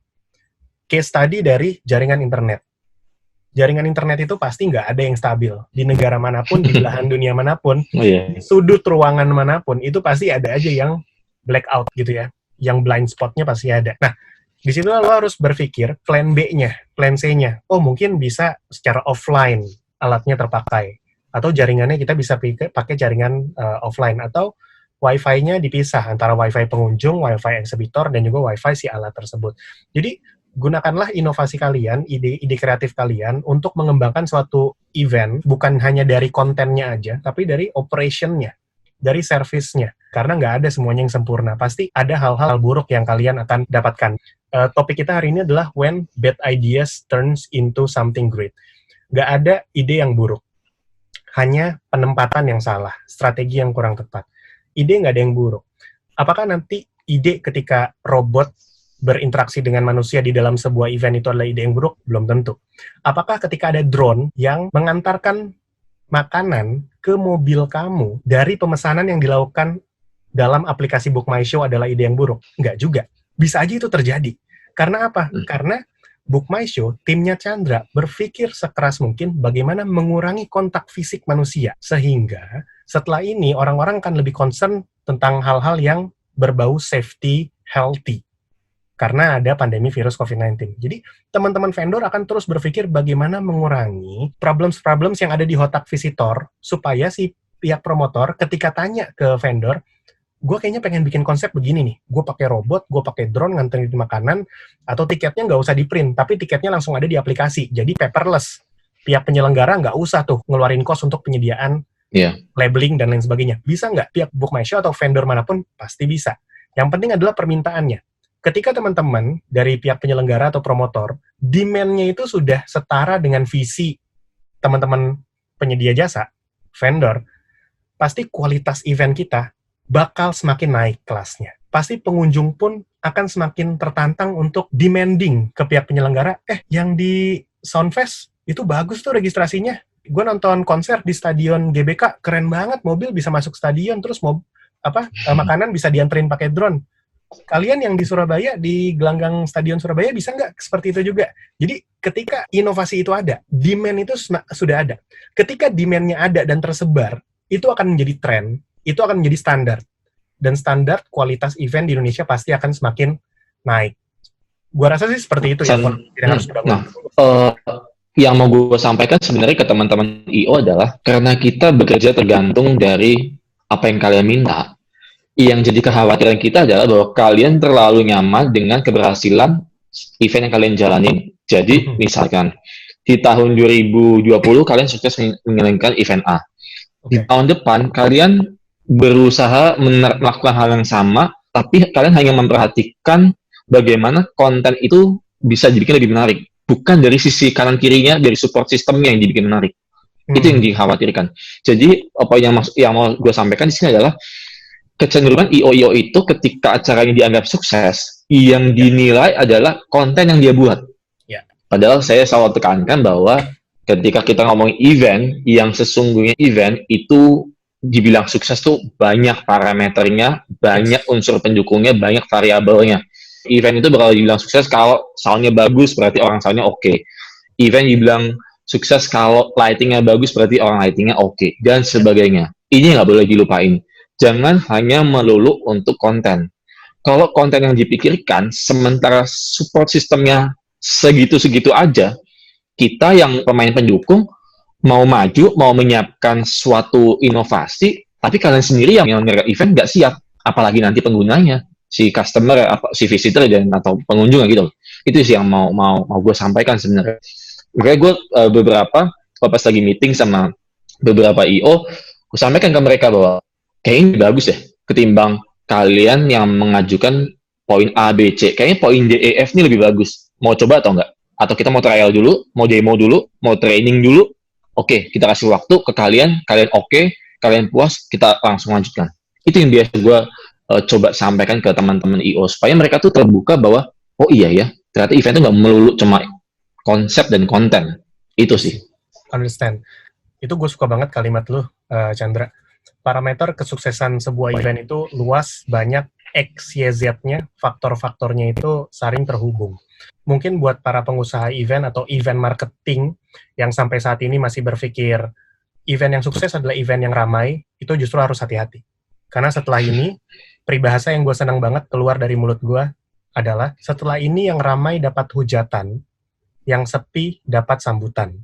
Case study dari jaringan internet. Jaringan internet itu pasti nggak ada yang stabil. Di negara manapun, di belahan dunia manapun, di sudut ruangan manapun, itu pasti ada aja yang blackout gitu ya. Yang blind spot-nya pasti ada. Nah, di situ lo harus berpikir plan B-nya, plan C-nya. Oh, mungkin bisa secara offline alatnya terpakai. Atau jaringannya kita bisa pakai jaringan offline. Atau Wi-Fi-nya dipisah antara Wi-Fi pengunjung, Wi-Fi eksibitor, dan juga Wi-Fi si alat tersebut. Jadi, gunakanlah inovasi kalian, ide kreatif kalian untuk mengembangkan suatu event, bukan hanya dari kontennya aja, tapi dari operation-nya, dari service-nya. Karena nggak ada semuanya yang sempurna. Pasti ada hal-hal buruk yang kalian akan dapatkan. Topik kita hari ini adalah when bad ideas turns into something great. Nggak ada ide yang buruk. Hanya penempatan yang salah, strategi yang kurang tepat. Ide nggak ada yang buruk. Apakah nanti ide ketika robot berinteraksi dengan manusia di dalam sebuah event itu adalah ide yang buruk? Belum tentu. Apakah ketika ada drone yang mengantarkan makanan ke mobil kamu dari pemesanan yang dilakukan dalam aplikasi Book My Show adalah ide yang buruk? Enggak juga. Bisa aja itu terjadi. Karena apa? Karena Book My Show, timnya Chandra, berpikir sekeras mungkin bagaimana mengurangi kontak fisik manusia. Sehingga setelah ini orang-orang akan lebih concern tentang hal-hal yang berbau safety, healthy. Karena ada pandemi virus COVID-19. Jadi, teman-teman vendor akan terus berpikir bagaimana mengurangi problems-problems yang ada di otak visitor, supaya si pihak promotor ketika tanya ke vendor, gue kayaknya pengen bikin konsep begini nih, gue pakai robot, gue pakai drone nganterin makanan, atau tiketnya nggak usah di-print, tapi tiketnya langsung ada di aplikasi, jadi paperless. Pihak penyelenggara nggak usah tuh ngeluarin cost untuk penyediaan labeling dan lain sebagainya. Bisa nggak? Pihak Book My Show atau vendor manapun pasti bisa. Yang penting adalah permintaannya. Ketika teman-teman dari pihak penyelenggara atau promotor, demand-nya itu sudah setara dengan visi teman-teman penyedia jasa, vendor, pasti kualitas event kita bakal semakin naik kelasnya. Pasti pengunjung pun akan semakin tertantang untuk demanding ke pihak penyelenggara, yang di Soundfest itu bagus tuh registrasinya. Gue nonton konser di Stadion GBK, keren banget, mobil bisa masuk stadion, terus makanan bisa dianterin pakai drone. Kalian yang di Surabaya, di gelanggang Stadion Surabaya, bisa nggak seperti itu juga? Jadi ketika inovasi itu ada, demand itu sudah ada. Ketika demand-nya ada dan tersebar, itu akan menjadi tren, itu akan menjadi standar. Dan standar kualitas event di Indonesia pasti akan semakin naik. Gua rasa sih seperti itu ya. Harus dibangun. Yang mau gue sampaikan sebenarnya ke teman-teman IO adalah, karena kita bekerja tergantung dari apa yang kalian minta. Yang jadi kekhawatiran kita adalah bahwa kalian terlalu nyaman dengan keberhasilan event yang kalian jalanin. Jadi, misalkan, di tahun 2020 kalian sukses menjalankan event A. Di tahun depan kalian berusaha melakukan hal yang sama, tapi kalian hanya memperhatikan bagaimana konten itu bisa dibikin lebih menarik. Bukan dari sisi kanan kirinya, dari support sistemnya yang dibikin menarik. Itu yang dikhawatirkan. Jadi apa yang mau gue sampaikan di sini adalah kecenderungan IO itu ketika acaranya dianggap sukses, yang dinilai adalah konten yang dia buat. Padahal saya selalu tekankan bahwa ketika kita ngomongin event, yang sesungguhnya event itu dibilang sukses tuh banyak parameternya, banyak unsur pendukungnya, banyak variabelnya. Event itu bakal dibilang sukses kalau soundnya bagus, berarti orang soundnya oke. Event dibilang sukses kalau lightingnya bagus, berarti orang lightingnya oke, dan sebagainya. Ini nggak boleh dilupain. Jangan hanya melulu untuk konten. Kalau konten yang dipikirkan, sementara support sistemnya segitu-segitu aja, kita yang pemain pendukung mau maju, mau menyiapkan suatu inovasi, tapi kalian sendiri yang menyelenggarakan event nggak siap, apalagi nanti penggunanya, si customer, si visitor dan atau pengunjung gitu. Itu sih yang mau gue sampaikan sebenarnya. Makanya gue beberapa pas lagi meeting sama beberapa IO, gue sampaikan ke mereka bahwa kayaknya ini bagus ya, ketimbang kalian yang mengajukan poin A, B, C. Kayaknya poin D, E, F ini lebih bagus. Mau coba atau enggak? Atau kita mau trial dulu, mau demo dulu, mau training dulu. Oke, kita kasih waktu ke kalian oke, kalian puas, kita langsung lanjutkan. Itu yang biasa gue coba sampaikan ke teman-teman IO, supaya mereka tuh terbuka bahwa, oh iya ya, ternyata event itu nggak melulu cuma konsep dan konten. Itu sih. Understand. Itu gue suka banget kalimat lu, Chandra. Parameter kesuksesan sebuah event itu luas, banyak, X, Y, Z-nya, faktor-faktornya itu saling terhubung. Mungkin buat para pengusaha event atau event marketing yang sampai saat ini masih berpikir event yang sukses adalah event yang ramai, itu justru harus hati-hati. Karena setelah ini, peribahasa yang gue senang banget keluar dari mulut gue adalah, setelah ini yang ramai dapat hujatan, yang sepi dapat sambutan.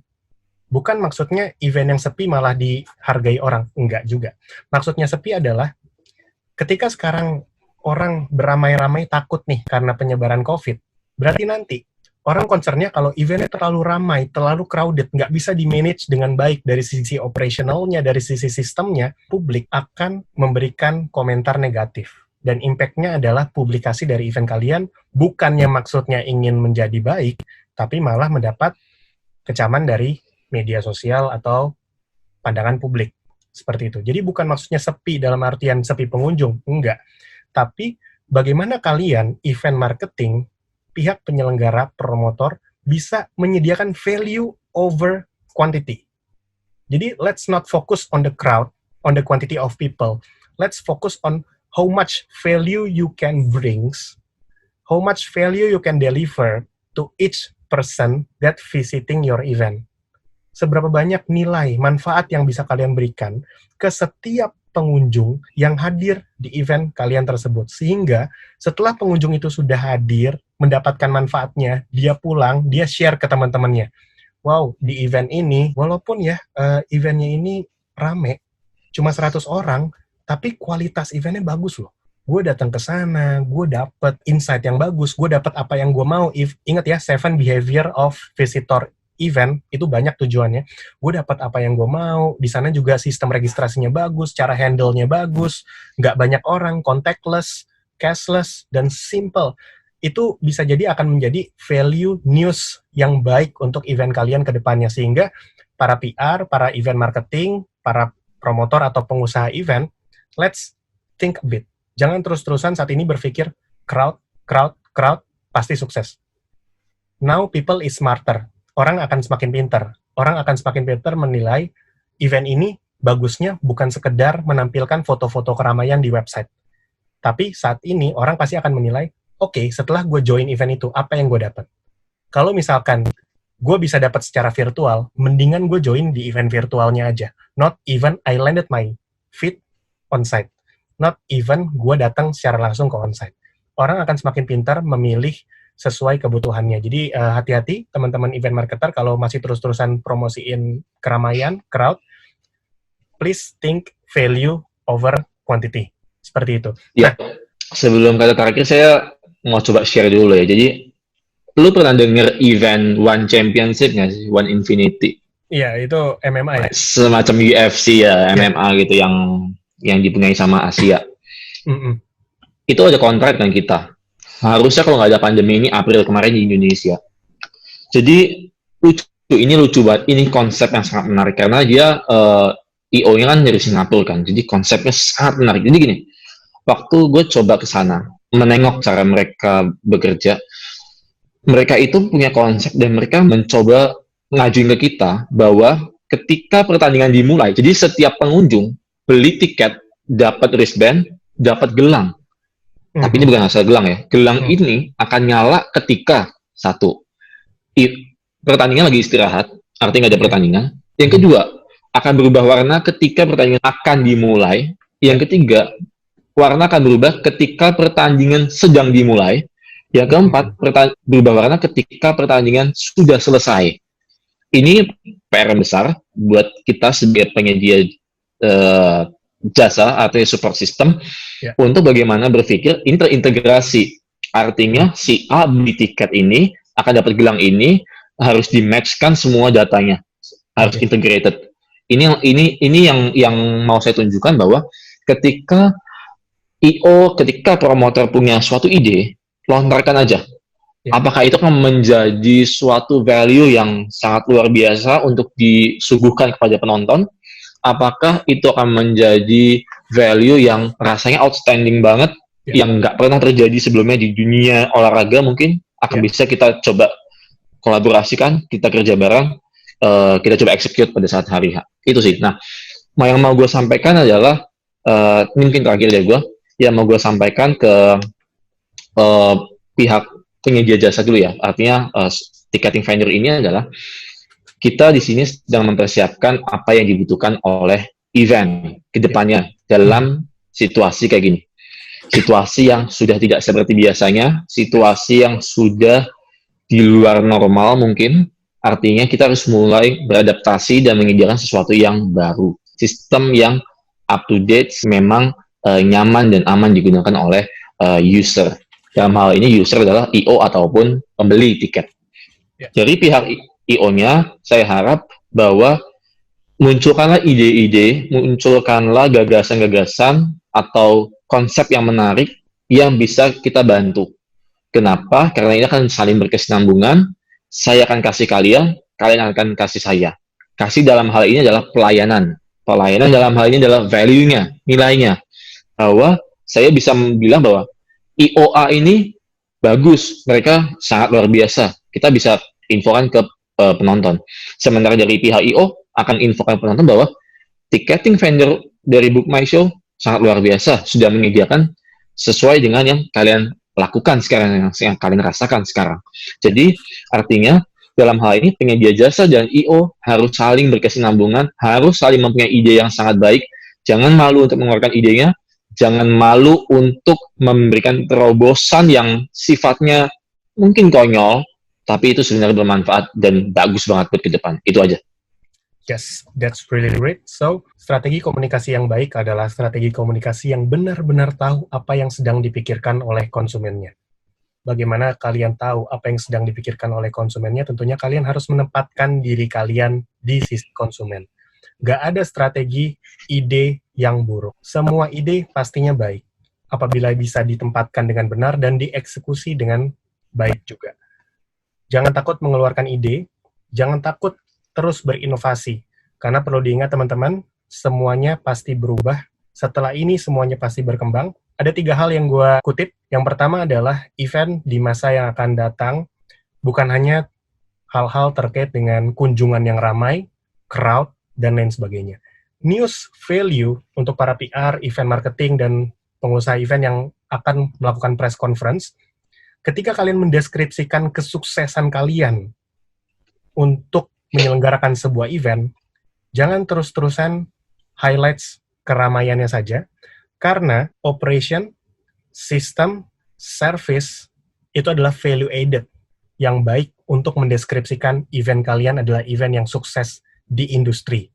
Bukan maksudnya event yang sepi malah dihargai orang, enggak juga. Maksudnya sepi adalah ketika sekarang orang beramai-ramai takut nih karena penyebaran COVID, berarti nanti orang concernnya kalau eventnya terlalu ramai, terlalu crowded, nggak bisa di-manage dengan baik dari sisi operasionalnya, dari sisi sistemnya, publik akan memberikan komentar negatif. Dan impact-nya adalah publikasi dari event kalian, bukannya maksudnya ingin menjadi baik, tapi malah mendapat kecaman dari media sosial atau pandangan publik. Seperti itu. Jadi bukan maksudnya sepi dalam artian sepi pengunjung, enggak. Tapi bagaimana kalian, event marketing, pihak penyelenggara, promotor, bisa menyediakan value over quantity. Jadi, let's not focus on the crowd, on the quantity of people. Let's focus on how much value you can bring, how much value you can deliver to each person that visiting your event. Seberapa banyak nilai, manfaat yang bisa kalian berikan ke setiap pengunjung yang hadir di event kalian tersebut. Sehingga setelah pengunjung itu sudah hadir, mendapatkan manfaatnya, dia pulang, dia share ke teman-temannya. Wow, di event ini, walaupun ya eventnya ini rame, cuma 100 orang, tapi kualitas eventnya bagus loh. Gue datang ke sana, gue dapet insight yang bagus, gue dapet apa yang gue mau. Ingat ya, 7 behavior of visitor event, itu banyak tujuannya. Gue dapat apa yang gue mau, di sana juga sistem registrasinya bagus, cara handle-nya bagus, nggak banyak orang, contactless, cashless, dan simple. Itu bisa jadi akan menjadi value news yang baik untuk event kalian ke depannya, sehingga para PR, para event marketing, para promotor atau pengusaha event, let's think a bit. Jangan terus-terusan saat ini berpikir crowd, pasti sukses. Now people is smarter. Orang akan semakin pintar. Orang akan semakin pintar menilai event ini bagusnya bukan sekedar menampilkan foto-foto keramaian di website. Tapi saat ini orang pasti akan menilai, oke, setelah gue join event itu, apa yang gue dapat? Kalau misalkan gue bisa dapat secara virtual, mendingan gue join di event virtualnya aja. Not even I landed my feet on site. Not even gue datang secara langsung ke on-site. Orang akan semakin pintar memilih sesuai kebutuhannya. Jadi hati-hati teman-teman event marketer kalau masih terus-terusan promosiin keramaian, crowd, please think value over quantity. Seperti itu. Ya, sebelum kata terakhir saya mau coba share dulu ya. Jadi Lu pernah denger event One Championship nggak sih? One Infinity. Iya, itu MMA ya? Semacam UFC ya, Iya. MMA gitu yang dipunyai sama Asia. Mm-mm. Itu ada kontrak dengan kita. Harusnya kalau nggak ada pandemi ini April kemarin di Indonesia. Jadi ini lucu banget. Ini konsep yang sangat menarik karena dia IO-nya kan dari Singapura kan. Jadi konsepnya sangat menarik. Jadi gini, waktu gue coba ke sana menengok cara mereka bekerja, mereka itu punya konsep dan mereka mencoba ngajuin ke kita bahwa ketika pertandingan dimulai, jadi setiap pengunjung beli tiket dapat wristband, dapat gelang. Tapi ini bukan asal gelang ya. Gelang ini akan nyala ketika satu, pertandingan lagi istirahat, artinya nggak ada pertandingan. Yang kedua, akan berubah warna ketika pertandingan akan dimulai. Yang ketiga, warna akan berubah ketika pertandingan sedang dimulai. Yang keempat, berubah warna ketika pertandingan sudah selesai. Ini PR besar buat kita sebagai penyedia jasa atau support system untuk bagaimana berpikir ini terintegrasi. Artinya si A beli tiket ini akan dapat gelang ini, harus di-match-kan semua datanya, harus integrated. Ini yang mau saya tunjukkan bahwa ketika IO, ketika promotor punya suatu ide, lontarkan aja. Apakah itu akan menjadi suatu value yang sangat luar biasa untuk disuguhkan kepada penonton? Apakah itu akan menjadi value yang rasanya outstanding banget, yang nggak pernah terjadi sebelumnya di dunia olahraga mungkin? Akan bisa kita coba kolaborasikan, kita kerja bareng, kita coba execute pada saat hari H. Itu sih. Nah, yang mau gue sampaikan adalah, mungkin terakhir dari gue, yang mau gue sampaikan ke pihak penyedia jasa dulu ya. Artinya ticketing vendor ini adalah kita di sini sedang mempersiapkan apa yang dibutuhkan oleh event ke depannya dalam situasi kayak gini. Situasi yang sudah tidak seperti biasanya, situasi yang sudah di luar normal mungkin. Artinya kita harus mulai beradaptasi dan menyediakan sesuatu yang baru. Sistem yang up to date memang nyaman dan aman digunakan oleh user. Dalam hal ini user adalah IO ataupun pembeli tiket. Jadi pihak IO-nya saya harap bahwa munculkanlah ide-ide, munculkanlah gagasan-gagasan atau konsep yang menarik yang bisa kita bantu. Kenapa? Karena ini akan saling berkesinambungan. Saya akan kasih kalian, kalian akan kasih saya. Kasih dalam hal ini adalah pelayanan. Pelayanan dalam hal ini adalah value-nya, nilainya. Bahwa saya bisa bilang bahwa IOA ini bagus, mereka sangat luar biasa. Kita bisa infokan ke penonton. Sementara dari pihak IO akan infokan penonton bahwa ticketing vendor dari Book My Show sangat luar biasa, sudah menyediakan sesuai dengan yang kalian lakukan sekarang, yang kalian rasakan sekarang. Jadi artinya dalam hal ini penyedia jasa dan IO harus saling berkesinambungan, harus saling mempunyai ide yang sangat baik. Jangan malu untuk mengeluarkan idenya, jangan malu untuk memberikan terobosan yang sifatnya mungkin konyol, tapi itu sebenarnya bermanfaat dan bagus banget buat ke depan. Itu aja. Yes, that's really great. So, strategi komunikasi yang baik adalah strategi komunikasi yang benar-benar tahu apa yang sedang dipikirkan oleh konsumennya. Bagaimana kalian tahu apa yang sedang dipikirkan oleh konsumennya? Tentunya kalian harus menempatkan diri kalian di sisi konsumen. Gak ada strategi ide yang buruk. Semua ide pastinya baik, apabila bisa ditempatkan dengan benar dan dieksekusi dengan baik juga. Jangan takut mengeluarkan ide, jangan takut terus berinovasi. Karena perlu diingat teman-teman, semuanya pasti berubah. Setelah ini semuanya pasti berkembang. Ada 3 hal yang gue kutip. Yang pertama adalah event di masa yang akan datang bukan hanya hal-hal terkait dengan kunjungan yang ramai, crowd, dan lain sebagainya. News value untuk para PR, event marketing, dan pengusaha event yang akan melakukan press conference, ketika kalian mendeskripsikan kesuksesan kalian untuk menyelenggarakan sebuah event, jangan terus-terusan highlights keramaiannya saja, karena operation, system, service, itu adalah value added yang baik untuk mendeskripsikan event kalian adalah event yang sukses di industri.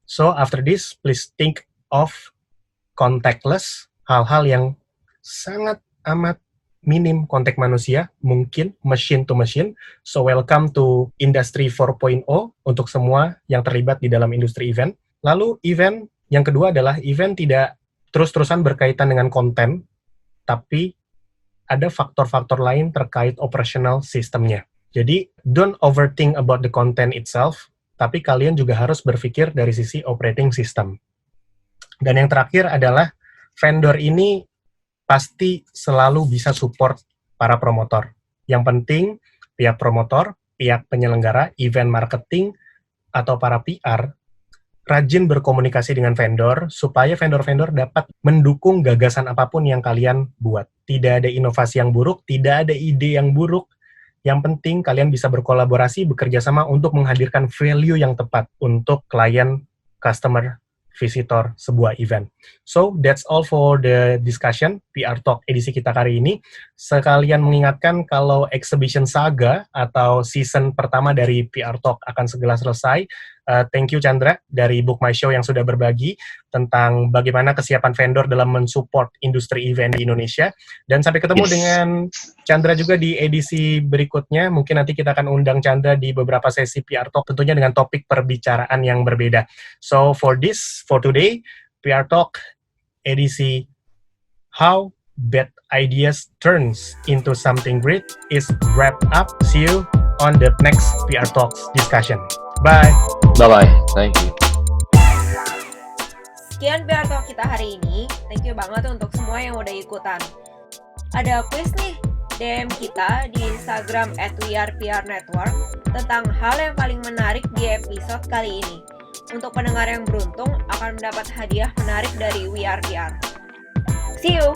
So, after this, please think of contactless, hal-hal yang sangat amat minim kontak manusia, mungkin machine to machine. So welcome to Industry 4.0 untuk semua yang terlibat di dalam industri event. Lalu event yang kedua adalah event tidak terus-terusan berkaitan dengan konten, tapi ada faktor-faktor lain terkait operational sistemnya. Jadi, don't overthink about the content itself, tapi kalian juga harus berpikir dari sisi operating system. Dan yang terakhir adalah vendor ini pasti selalu bisa support para promotor. Yang penting, pihak promotor, pihak penyelenggara, event marketing, atau para PR, rajin berkomunikasi dengan vendor, supaya vendor-vendor dapat mendukung gagasan apapun yang kalian buat. Tidak ada inovasi yang buruk, tidak ada ide yang buruk. Yang penting, kalian bisa berkolaborasi, bekerja sama untuk menghadirkan value yang tepat untuk klien, customer, visitor sebuah event. So, that's all for the discussion, PR Talk edisi kita kali ini. Sekalian mengingatkan kalau Exhibition Saga atau season pertama dari PR Talk akan segera selesai. Thank you Chandra dari Book My Show yang sudah berbagi tentang bagaimana kesiapan vendor dalam mensupport industri event di Indonesia. Dan sampai ketemu dengan Chandra juga di edisi berikutnya. Mungkin nanti kita akan undang Chandra di beberapa sesi PR Talk, tentunya dengan topik perbicaraan yang berbeda. So for today, PR Talk edisi How Bad Ideas Turns into Something Great is wrapped up. See you on the next PR Talks discussion. Bye. Bye-bye. Thank you. Sekian PR Talk kita hari ini. Thank you banget untuk semua yang udah ikutan. Ada quiz nih, DM kita di Instagram @weareprnetwork tentang hal yang paling menarik di episode kali ini. Untuk pendengar yang beruntung akan mendapat hadiah menarik dari WeArePR. See you!